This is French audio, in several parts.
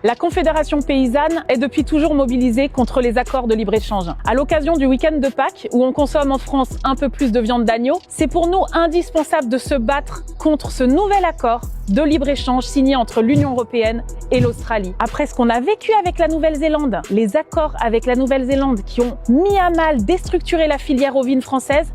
La Confédération paysanne est depuis toujours mobilisée contre les accords de libre-échange. À l'occasion du week-end de Pâques, où on consomme en France un peu plus de viande d'agneau, c'est pour nous indispensable de se battre contre ce nouvel accord de libre-échange signé entre l'Union européenne et l'Australie. Après ce qu'on a vécu avec la Nouvelle-Zélande, les accords avec la Nouvelle-Zélande qui ont mis à mal, déstructuré la filière ovine française,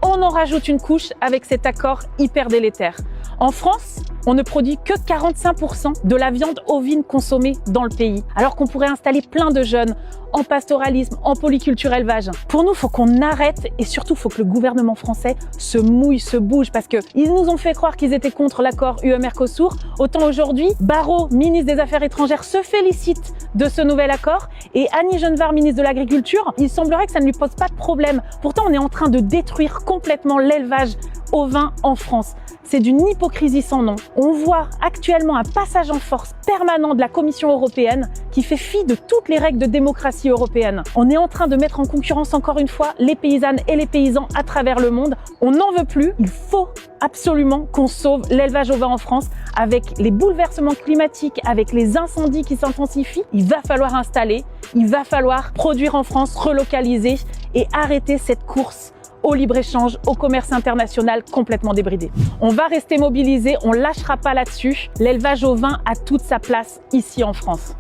on en rajoute une couche avec cet accord hyper délétère. En France, on ne produit que 45% de la viande ovine consommée dans le pays, alors qu'on pourrait installer plein de jeunes en pastoralisme, en polyculture élevage. Pour nous, il faut qu'on arrête et surtout, il faut que le gouvernement français se mouille, se bouge, parce qu'ils nous ont fait croire qu'ils étaient contre l'accord UE-Mercosur. Autant aujourd'hui, Barrot, ministre des Affaires étrangères, se félicite de ce nouvel accord et Annie Genevard, ministre de l'Agriculture, il semblerait que ça ne lui pose pas de problème. Pourtant, on est en train de détruire complètement l'élevage ovin en France. C'est d'une hypocrisie sans nom. On voit actuellement un passage en force permanent de la Commission européenne qui fait fi de toutes les règles de démocratie européenne. On est en train de mettre en concurrence encore une fois les paysannes et les paysans à travers le monde. On n'en veut plus. Il faut absolument qu'on sauve l'élevage ovin en France. Avec les bouleversements climatiques, avec les incendies qui s'intensifient, il va falloir installer, il va falloir produire en France, relocaliser et arrêter cette course au libre-échange, au commerce international complètement débridé. On va rester mobilisés, on lâchera pas là-dessus. L'élevage ovin a toute sa place ici en France.